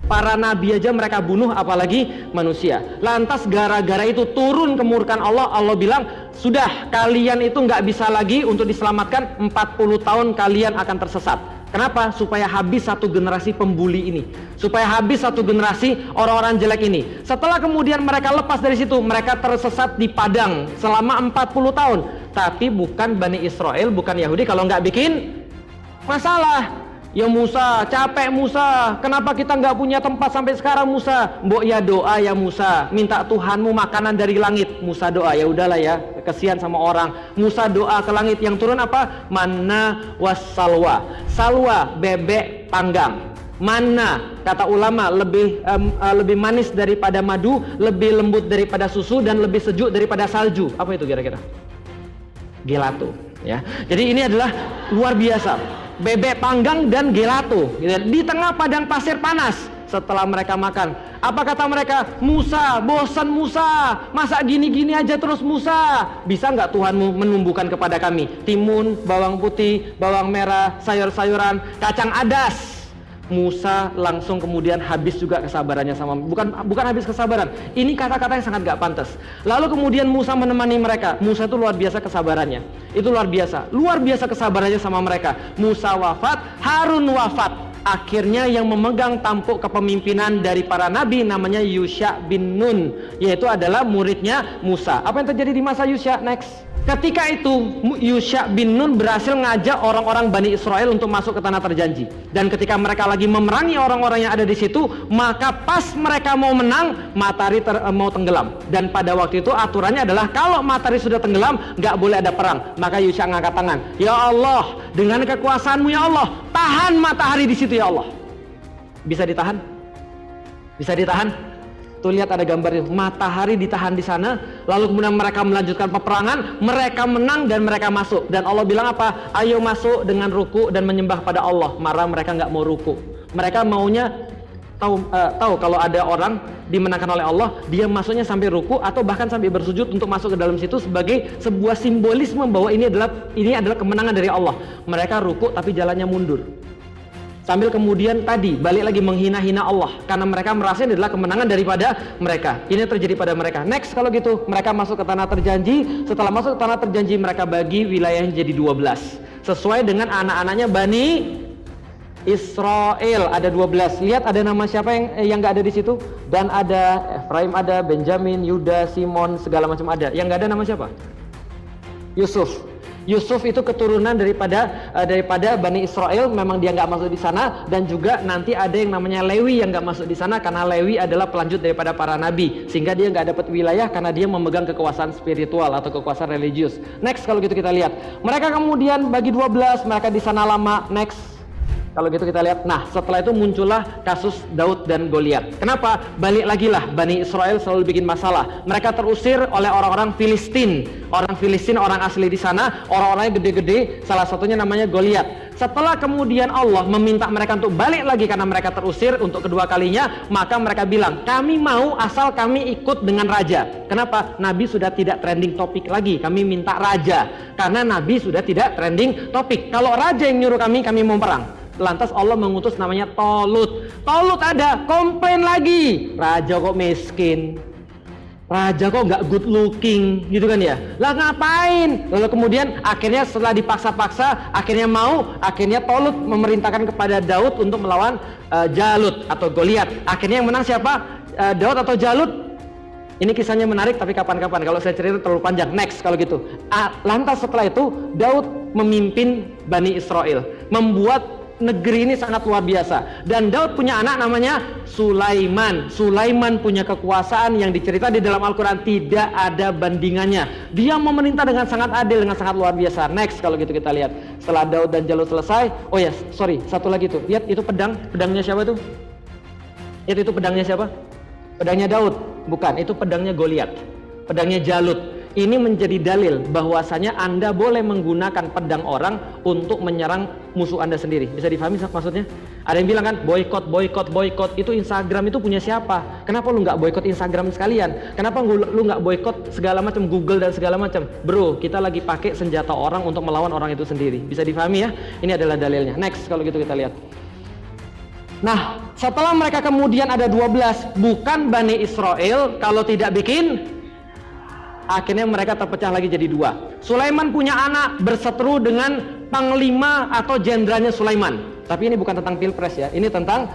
Para nabi aja mereka bunuh, apalagi manusia. Lantas gara-gara itu turun kemurkaan Allah. Allah bilang, sudah, kalian itu nggak bisa lagi untuk diselamatkan, 40 tahun kalian akan tersesat. Kenapa? Supaya habis satu generasi pembuli ini, supaya habis satu generasi orang-orang jelek ini. Setelah kemudian mereka lepas dari situ, mereka tersesat di padang selama 40 tahun. Tapi bukan Bani Israel, bukan Yahudi kalau nggak bikin masalah. Ya Musa, capek Musa, kenapa kita nggak punya tempat sampai sekarang Musa? Mbok ya doa ya Musa, minta Tuhanmu makanan dari langit. Musa doa, ya udahlah ya, kesian sama orang. Musa doa ke langit, yang turun apa? Manna wassalwa. Salwa, bebek panggang. Manna, kata ulama, lebih manis daripada madu, lebih lembut daripada susu, dan lebih sejuk daripada salju. Apa itu kira-kira? Gelato, ya. Jadi ini adalah luar biasa. Bebek panggang dan gelato di tengah padang pasir panas. Setelah mereka makan, apa kata mereka? Musa, bosan Musa, masa gini-gini aja terus Musa? Bisa nggak Tuhanmu menumbuhkan kepada kami timun, bawang putih, bawang merah, sayur-sayuran, kacang adas? Musa langsung kemudian habis juga kesabarannya sama, bukan habis kesabaran. Ini kata-kata yang sangat gak pantas. Lalu kemudian Musa menemani mereka. Musa itu luar biasa kesabarannya. Itu luar biasa kesabarannya sama mereka. Musa wafat, Harun wafat. Akhirnya yang memegang tampuk kepemimpinan dari para nabi namanya Yusha bin Nun, yaitu adalah muridnya Musa. Apa yang terjadi di masa Yusha? Next. Ketika itu Yusha bin Nun berhasil ngajak orang-orang Bani Israel untuk masuk ke tanah terjanji. Dan ketika mereka lagi memerangi orang-orang yang ada di situ, maka pas mereka mau menang, matahari mau tenggelam. Dan pada waktu itu aturannya adalah kalau matahari sudah tenggelam, nggak boleh ada perang. Maka Yusha ngangkat tangan, ya Allah, dengan kekuasaanmu ya Allah, tahan matahari di situ ya Allah. Bisa ditahan? Bisa ditahan? Tuh lihat ada gambarnya, matahari ditahan di sana. Lalu kemudian mereka melanjutkan peperangan, mereka menang dan mereka masuk. Dan Allah bilang apa? Ayo masuk dengan ruku dan menyembah pada Allah. Marah mereka nggak mau ruku. Mereka maunya tahu kalau ada orang dimenangkan oleh Allah, dia masuknya sampai ruku atau bahkan sampai bersujud untuk masuk ke dalam situ sebagai sebuah simbolisme bahwa ini adalah kemenangan dari Allah. Mereka ruku tapi jalannya mundur. Sambil kemudian tadi balik lagi menghina-hina Allah karena mereka merasa ini adalah kemenangan daripada mereka. Ini terjadi pada mereka. Next kalau gitu, mereka masuk ke tanah terjanji. Setelah masuk ke tanah terjanji, mereka bagi wilayahnya jadi 12 sesuai dengan anak-anaknya Bani Israel. Ada 12. Lihat ada nama siapa yang nggak ada di situ? Dan ada Efraim, ada Benjamin, Yuda, Simon, segala macam ada. Yang nggak ada nama siapa? Yusuf. Yusuf itu keturunan daripada Bani Israel, memang dia nggak masuk di sana. Dan juga nanti ada yang namanya Lewi yang nggak masuk di sana karena Lewi adalah pelanjut daripada para nabi, sehingga dia nggak dapat wilayah karena dia memegang kekuasaan spiritual atau kekuasaan religius. Next kalau gitu kita lihat, mereka kemudian bagi 12, mereka di sana lama. Next. Kalau gitu kita lihat, nah setelah itu muncullah kasus Daud dan Goliat. Kenapa? Balik lagi lah, Bani Israel selalu bikin masalah. Mereka terusir oleh orang-orang Filistin. Orang Filistin, orang asli di sana, orang-orangnya gede-gede, salah satunya namanya Goliat. Setelah kemudian Allah meminta mereka untuk balik lagi karena mereka terusir untuk kedua kalinya, maka mereka bilang, kami mau asal kami ikut dengan raja. Kenapa? Nabi sudah tidak trending topik lagi, kami minta raja. Karena Nabi sudah tidak trending topik. Kalau raja yang nyuruh kami mau perang. Lantas Allah mengutus namanya Tolut. Tolut ada, komplain lagi. Raja kok miskin, raja kok nggak good looking, gitu kan ya. Lah ngapain? Lalu kemudian akhirnya setelah dipaksa-paksa, akhirnya Tolut memerintahkan kepada Daud untuk melawan Jalut atau Goliat. Akhirnya yang menang siapa? Daud atau Jalut? Ini kisahnya menarik tapi kapan-kapan, kalau saya cerita terlalu panjang. Next kalau gitu. Lantas setelah itu Daud memimpin Bani Israel, membuat negeri ini sangat luar biasa. Dan Daud punya anak namanya Sulaiman. Sulaiman punya kekuasaan yang dicerita di dalam Al-Quran tidak ada bandingannya. Dia memerintah dengan sangat adil, dengan sangat luar biasa. Next kalau gitu kita lihat, setelah Daud dan Jalut selesai, oh ya sorry, satu lagi tuh, lihat itu pedangnya siapa tuh? Lihat itu pedangnya siapa? Pedangnya Daud? Bukan, itu pedangnya Goliat, pedangnya Jalut. Ini menjadi dalil bahwasanya Anda boleh menggunakan pedang orang untuk menyerang musuh Anda sendiri. Bisa difahami maksudnya? Ada yang bilang kan, boykot, itu Instagram itu punya siapa? Kenapa lu nggak boykot Instagram sekalian? Kenapa lu nggak boykot segala macam Google dan segala macam? Bro, kita lagi pakai senjata orang untuk melawan orang itu sendiri. Bisa difahami ya? Ini adalah dalilnya. Next, kalau gitu kita lihat. Nah, setelah mereka kemudian ada 12, bukan Bani Israel kalau tidak bikin. Akhirnya mereka terpecah lagi jadi 2. Sulaiman punya anak berseteru dengan panglima atau jenderalnya Sulaiman. Tapi ini bukan tentang pilpres ya. Ini tentang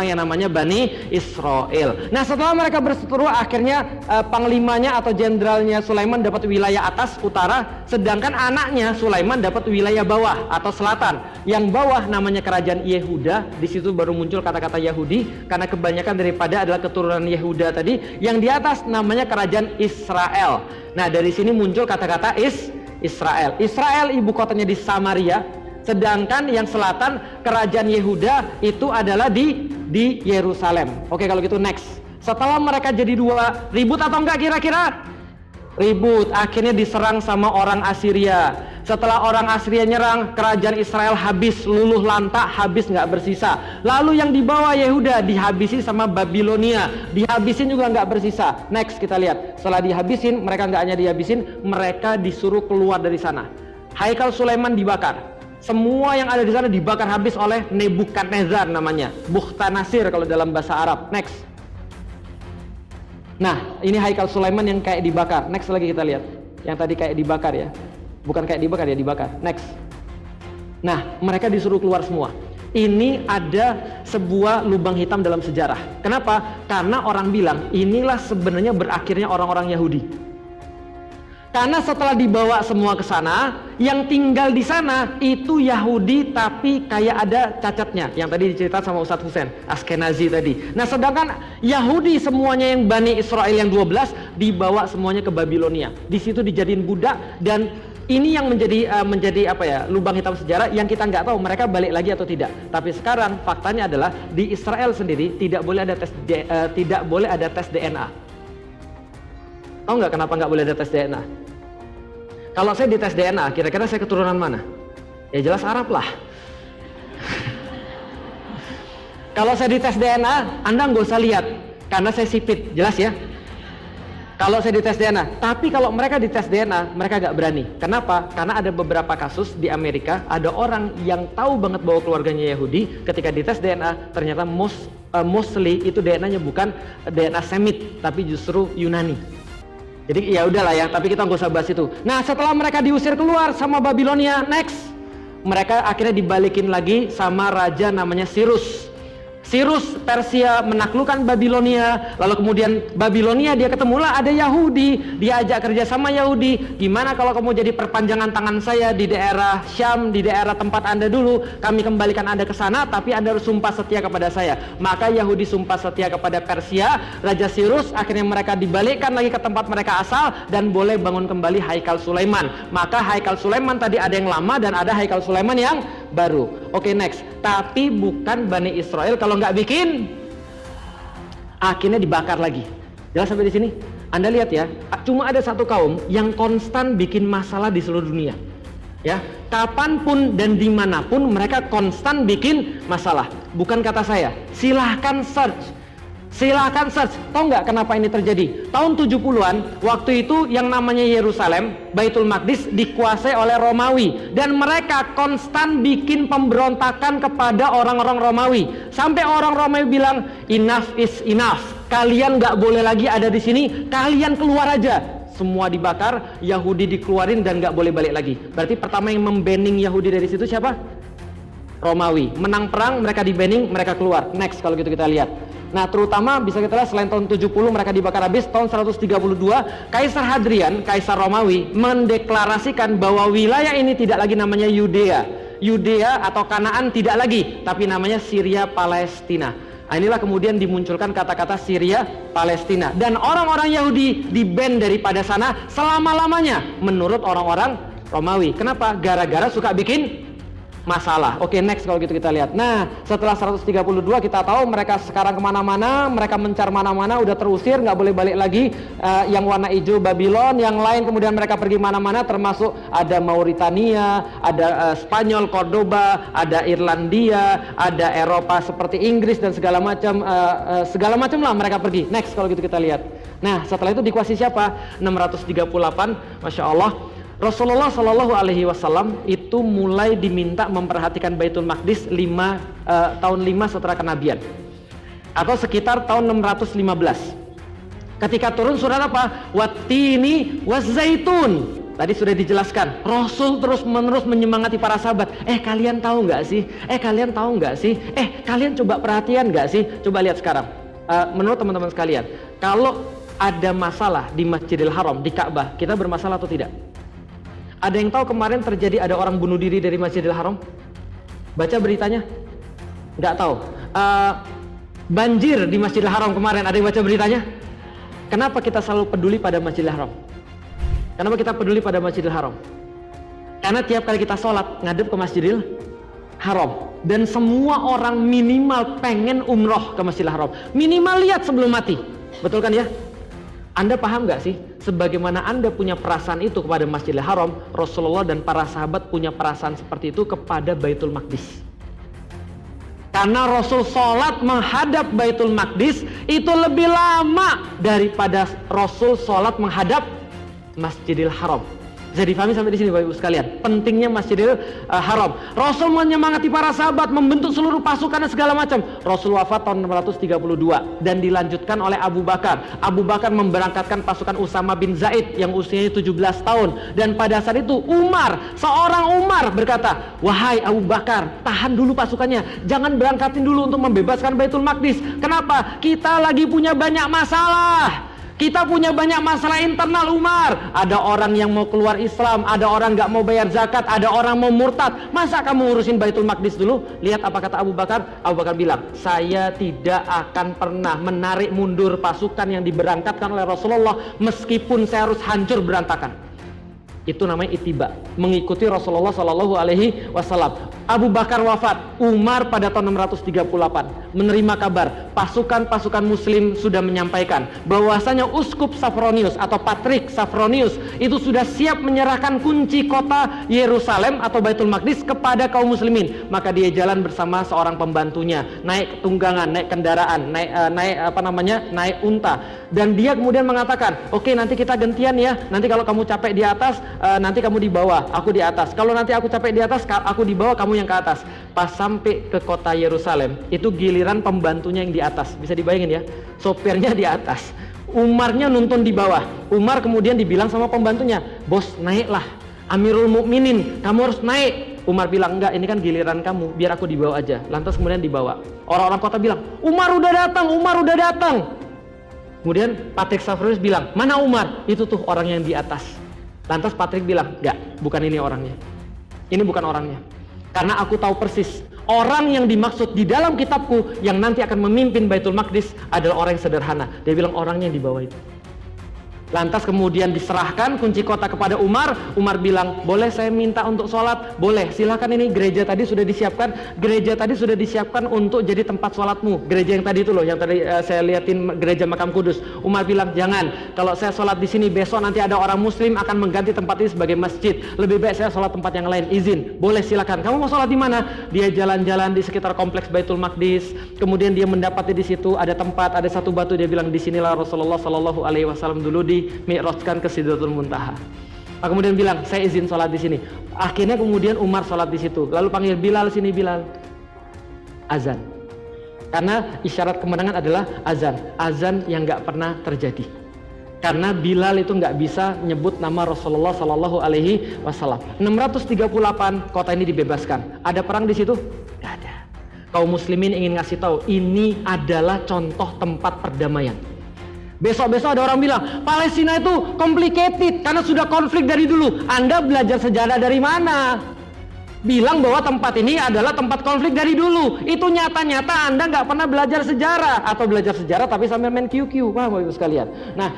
yang namanya Bani Israel. Nah, setelah mereka berseteru, akhirnya panglimanya atau jenderalnya Sulaiman dapat wilayah atas utara, sedangkan anaknya Sulaiman dapat wilayah bawah atau selatan. Yang bawah namanya kerajaan Yehuda. Di situ baru muncul kata-kata Yahudi karena kebanyakan daripada adalah keturunan Yehuda tadi. Yang di atas namanya kerajaan Israel. Nah, dari sini muncul kata-kata Israel. Israel ibu kotanya di Samaria. Sedangkan yang selatan kerajaan Yehuda itu adalah di Yerusalem. Oke, kalau gitu next. Setelah mereka jadi 2, ribut atau enggak kira-kira? Ribut, akhirnya diserang sama orang Assyria. Setelah orang Assyria nyerang, kerajaan Israel habis, luluh lantak, habis nggak bersisa. Lalu yang di bawah Yehuda dihabisi sama Babilonia, dihabisin juga nggak bersisa. Next, kita lihat. Setelah dihabisin, mereka nggak hanya dihabisin, mereka disuruh keluar dari sana. Haikal Sulaiman dibakar. Semua yang ada di sana dibakar habis oleh Nebukadnezar namanya. Bukhtanasir kalau dalam bahasa Arab. Next. Nah, ini Haikal Sulaiman yang kayak dibakar. Next lagi kita lihat. Yang tadi kayak dibakar ya. Bukan kayak dibakar ya, dibakar. Next. Nah, mereka disuruh keluar semua. Ini ada sebuah lubang hitam dalam sejarah. Kenapa? Karena orang bilang inilah sebenarnya berakhirnya orang-orang Yahudi. Karena setelah dibawa semua ke sana, yang tinggal di sana itu Yahudi tapi kayak ada cacatnya. Yang tadi diceritakan sama Ustadz Husain, Askenazi tadi. Nah, sedangkan Yahudi semuanya yang Bani Israel yang 12 dibawa semuanya ke Babilonia. Di situ dijadiin budak dan ini yang menjadi apa ya, lubang hitam sejarah yang kita nggak tahu mereka balik lagi atau tidak. Tapi sekarang faktanya adalah di Israel sendiri tidak boleh ada tes DNA. Tahu nggak kenapa nggak boleh ada tes DNA? Kalau saya dites DNA, kira-kira saya keturunan mana? Ya jelas Arab lah. Kalau saya dites DNA, Anda nggak usah lihat, karena saya sipit, jelas ya. Kalau saya dites DNA, tapi kalau mereka dites DNA, mereka nggak berani. Kenapa? Karena ada beberapa kasus di Amerika, ada orang yang tahu banget bahwa keluarganya Yahudi, ketika dites DNA, ternyata mostly itu DNA-nya bukan DNA Semit, tapi justru Yunani. Jadi ya udahlah ya, tapi kita nggak usah bahas itu. Nah, setelah mereka diusir keluar sama Babilonia, next, mereka akhirnya dibalikin lagi sama raja namanya Cyrus. Cyrus Persia menaklukkan Babilonia, lalu kemudian Babilonia dia ketemulah ada Yahudi, dia ajak kerja sama Yahudi. Gimana kalau kamu jadi perpanjangan tangan saya di daerah Syam, di daerah tempat Anda dulu, kami kembalikan Anda ke sana, tapi Anda harus sumpah setia kepada saya. Maka Yahudi sumpah setia kepada Persia, Raja Cyrus, akhirnya mereka dibalikkan lagi ke tempat mereka asal dan boleh bangun kembali Haikal Sulaiman. Maka Haikal Sulaiman tadi ada yang lama dan ada Haikal Sulaiman yang baru. Oke, next. Tapi bukan Bani Israel kalau nggak bikin, akhirnya dibakar lagi. Jelas sampai di sini? Anda lihat ya, cuma ada satu kaum yang konstan bikin masalah di seluruh dunia. Ya, kapanpun dan dimanapun mereka konstan bikin masalah. Bukan kata saya. Silahkan search. Silahkan search. Tahu nggak kenapa ini terjadi? Tahun 70-an, waktu itu yang namanya Yerusalem, Baitul Maqdis dikuasai oleh Romawi. Dan mereka konstan bikin pemberontakan kepada orang-orang Romawi. Sampai orang Romawi bilang, enough is enough. Kalian nggak boleh lagi ada di sini, kalian keluar aja. Semua dibakar, Yahudi dikeluarin dan nggak boleh balik lagi. Berarti pertama yang membanning Yahudi dari situ siapa? Romawi. Menang perang, mereka di-banning, mereka keluar. Next, kalau gitu kita lihat. Nah, terutama bisa kita lihat selain tahun 70 mereka dibakar habis, tahun 132 Kaisar Hadrian, Kaisar Romawi mendeklarasikan bahwa wilayah ini tidak lagi namanya Yudea. Yudea atau Kanaan tidak lagi, tapi namanya Syria Palestina. Nah, inilah kemudian dimunculkan kata-kata Syria Palestina. Dan orang-orang Yahudi di-ban daripada sana selama-lamanya menurut orang-orang Romawi. Kenapa? Gara-gara suka bikin masalah. Oke, next kalau gitu kita lihat. Nah, setelah 132 kita tahu mereka sekarang kemana-mana, mereka mencar mana-mana, udah terusir, nggak boleh balik lagi. Yang warna hijau Babylon, yang lain kemudian mereka pergi mana-mana, termasuk ada Mauritania, ada Spanyol, Cordoba, ada Irlandia, ada Eropa seperti Inggris dan segala macam lah mereka pergi. Next kalau gitu kita lihat. Nah, setelah itu dikuasai siapa? 638, Masya Allah. Rasulullah Shallallahu Alaihi Wasallam itu mulai diminta memperhatikan Baitul Maqdis tahun 5 setelah kenabian, atau sekitar tahun 615. Ketika turun surat apa? Wattini wazzaitun. Tadi sudah dijelaskan. Rasul terus menerus menyemangati para sahabat. Kalian tahu nggak sih? Kalian tahu nggak sih? Kalian coba perhatian nggak sih? Coba lihat sekarang. Menurut teman-teman sekalian, kalau ada masalah di Masjidil Haram, di Ka'bah, kita bermasalah atau tidak? Ada yang tahu kemarin terjadi ada orang bunuh diri dari Masjidil Haram? Baca beritanya? Nggak tahu. Banjir di Masjidil Haram kemarin, ada yang baca beritanya? Kenapa kita selalu peduli pada Masjidil Haram? Kenapa kita peduli pada Masjidil Haram? Karena tiap kali kita sholat ngadep ke Masjidil Haram, dan semua orang minimal pengen umroh ke Masjidil Haram, minimal lihat sebelum mati. Betul kan ya? Anda paham gak sih? Sebagaimana Anda punya perasaan itu kepada Masjidil Haram, Rasulullah dan para sahabat punya perasaan seperti itu kepada Baitul Maqdis. Karena Rasul sholat menghadap Baitul Maqdis itu lebih lama daripada Rasul sholat menghadap Masjidil Haram. Bisa difahami sampai di sini Bapak Ibu sekalian, pentingnya Masjidil Haram. Rasul menyemangati para sahabat, membentuk seluruh pasukan dan segala macam. Rasul wafat tahun 632 dan dilanjutkan oleh Abu Bakar. Abu Bakar memberangkatkan pasukan Usama bin Zaid yang usianya 17 tahun. Dan pada saat itu seorang Umar berkata, "Wahai Abu Bakar, tahan dulu pasukannya, jangan berangkatin dulu untuk membebaskan Baitul Maqdis. Kenapa? Kita lagi punya banyak masalah. Kita punya banyak masalah internal Umar. Ada orang yang mau keluar Islam, ada orang nggak mau bayar zakat, ada orang mau murtad. Masa kamu ngurusin Baitul Maqdis dulu?" Lihat apa kata Abu Bakar. Abu Bakar bilang, "Saya tidak akan pernah menarik mundur pasukan yang diberangkatkan oleh Rasulullah meskipun saya harus hancur berantakan." Itu namanya ittiba, mengikuti Rasulullah Shallallahu Alaihi Wasallam. Abu Bakar wafat, Umar pada tahun 638 menerima kabar pasukan-pasukan Muslim sudah menyampaikan bahwasanya Uskup Safronius atau Patrik Safronius itu sudah siap menyerahkan kunci kota Yerusalem atau Baitul Maqdis kepada kaum Muslimin. Maka dia jalan bersama seorang pembantunya, naik tunggangan, naik kendaraan, naik unta, dan dia kemudian mengatakan, "Oke, nanti kita gantian ya. Nanti kalau kamu capek di atas, nanti kamu di bawah, aku di atas. Kalau nanti aku capek di atas, aku di bawah, kamu yang ke atas." Pas sampai ke kota Yerusalem, itu giliran pembantunya yang di atas. Bisa dibayangin ya, sopirnya di atas, Umarnya nuntun di bawah. Umar kemudian dibilang sama pembantunya, "Bos, naiklah, Amirul Mukminin, kamu harus naik." Umar bilang, "Enggak, ini kan giliran kamu, biar aku dibawa aja." Lantas kemudian dibawa. Orang-orang kota bilang, "Umar udah datang, Umar udah datang." Kemudian Patrik Safronius bilang, "Mana Umar?" "Itu tuh orang yang di atas." Lantas Patrik bilang, "Enggak, bukan ini orangnya. Ini bukan orangnya. Karena aku tahu persis, orang yang dimaksud di dalam kitabku yang nanti akan memimpin Baitul Maqdis adalah orang yang sederhana." Dia bilang orangnya yang di bawah itu. Lantas kemudian diserahkan kunci kota kepada Umar. Umar bilang, "Boleh saya minta untuk sholat?" "Boleh, silakan, ini gereja tadi sudah disiapkan. Gereja tadi sudah disiapkan untuk jadi tempat sholatmu." Gereja yang tadi itu loh, yang tadi saya liatin, gereja Makam Kudus. Umar bilang, "Jangan, kalau saya sholat di sini besok nanti ada orang Muslim akan mengganti tempat ini sebagai masjid. Lebih baik saya sholat tempat yang lain. Izin?" "Boleh, silakan." "Kamu mau sholat di mana?" Dia jalan-jalan di sekitar kompleks Baitul Maqdis. Kemudian dia mendapati di situ ada tempat, ada satu batu. Dia bilang, "Disinilah Rasulullah Shallallahu Alaihi Wasallam dulu mi'rajkan ke Sidratul Muntaha." Kemudian bilang, "Saya izin sholat di sini." Akhirnya kemudian Umar sholat di situ. Lalu panggil Bilal, "Sini Bilal." Azan. Karena isyarat kemenangan adalah azan. Azan yang nggak pernah terjadi. Karena Bilal itu nggak bisa nyebut nama Rasulullah Shallallahu Alaihi Wasallam. 638 kota ini dibebaskan. Ada perang di situ? Nggak ada. Kaum muslimin ingin ngasih tahu, ini adalah contoh tempat perdamaian. Besok-besok ada orang bilang, Palestina itu complicated karena sudah konflik dari dulu. Anda belajar sejarah dari mana? Bilang bahwa tempat ini adalah tempat konflik dari dulu. Itu nyata-nyata Anda nggak pernah belajar sejarah. Atau belajar sejarah tapi sambil main QQ. Wah, Bapak Ibu sekalian. Nah,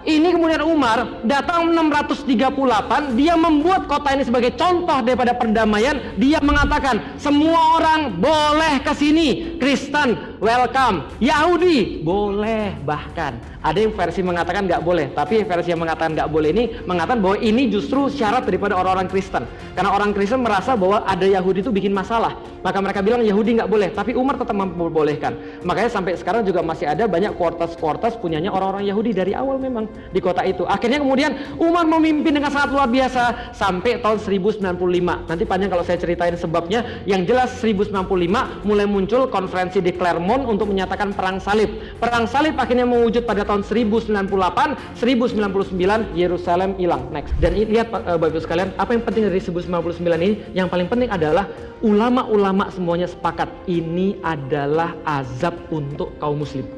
Ini kemudian Umar datang 638, dia membuat kota ini sebagai contoh daripada perdamaian. Dia mengatakan semua orang boleh ke sini, Kristen welcome, Yahudi boleh, bahkan ada yang versi mengatakan nggak boleh, tapi versi yang mengatakan nggak boleh ini mengatakan bahwa ini justru syarat daripada orang-orang Kristen, karena orang Kristen merasa bahwa ada Yahudi itu bikin masalah, maka mereka bilang Yahudi nggak boleh, tapi Umar tetap membolehkan. Makanya sampai sekarang juga masih ada banyak quarters punyanya orang-orang Yahudi dari awal memang di kota itu. Akhirnya kemudian Umar memimpin dengan sangat luar biasa sampai tahun 1095. Nanti panjang kalau saya ceritain sebabnya. Yang jelas 1095 mulai muncul konferensi di Clermont untuk menyatakan perang salib. Perang salib akhirnya mewujud pada tahun 1098, 1099 Yerusalem hilang. Next. Dan lihat Bapak Ibu sekalian, apa yang penting dari 1099 ini? Yang paling penting adalah ulama-ulama semuanya sepakat ini adalah azab untuk kaum muslim.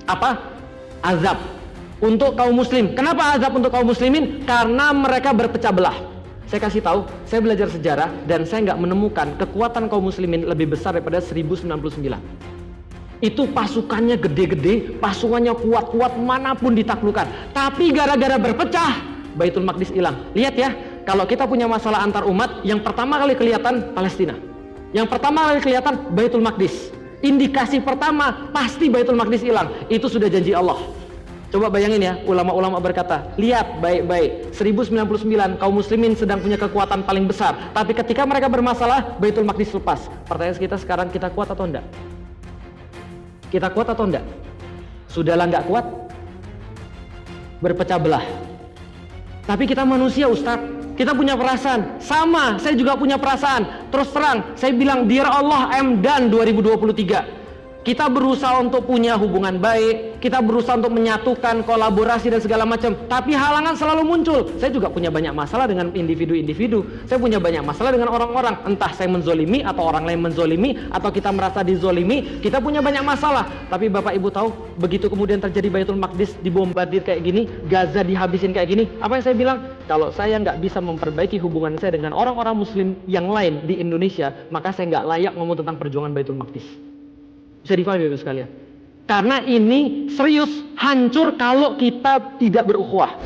Apa? Azab untuk kaum muslim. Kenapa azab untuk kaum muslimin? Karena mereka berpecah belah. Saya kasih tahu, saya belajar sejarah dan saya nggak menemukan kekuatan kaum muslimin lebih besar daripada 1099. Itu pasukannya gede-gede, pasukannya kuat-kuat, manapun ditaklukkan. Tapi gara-gara berpecah, Baitul Maqdis hilang. Lihat ya, kalau kita punya masalah antar umat, yang pertama kali kelihatan Palestina. Yang pertama kali kelihatan Baitul Maqdis. Indikasi pertama pasti Baitul Maqdis hilang. Itu sudah janji Allah. Coba bayangin ya, ulama-ulama berkata, lihat baik-baik, 1099 kaum muslimin sedang punya kekuatan paling besar, tapi ketika mereka bermasalah, Baitul Maqdis lepas. Pertanyaan kita sekarang, kita kuat atau enggak? Kita kuat atau enggak? Sudahlah enggak kuat, berpecah belah. Tapi kita manusia Ustadz, kita punya perasaan. Sama, saya juga punya perasaan. Terus terang, saya bilang, Dear Allah, I'm done 2023. Kita berusaha untuk punya hubungan baik, kita berusaha untuk menyatukan, kolaborasi dan segala macam. Tapi halangan selalu muncul. Saya juga punya banyak masalah dengan individu-individu. Saya punya banyak masalah dengan orang-orang. Entah saya menzolimi atau orang lain menzolimi, atau kita merasa dizolimi. Kita punya banyak masalah. Tapi Bapak Ibu tahu, begitu kemudian terjadi Baitul Maqdis dibombardir kayak gini, Gaza dihabisin kayak gini, apa yang saya bilang? Kalau saya nggak bisa memperbaiki hubungan saya dengan orang-orang Muslim yang lain di Indonesia, maka saya nggak layak ngomong tentang perjuangan Baitul Maqdis. Bisa difahami Bapak sekalian. Karena ini serius, hancur kalau kita tidak berukhuwah.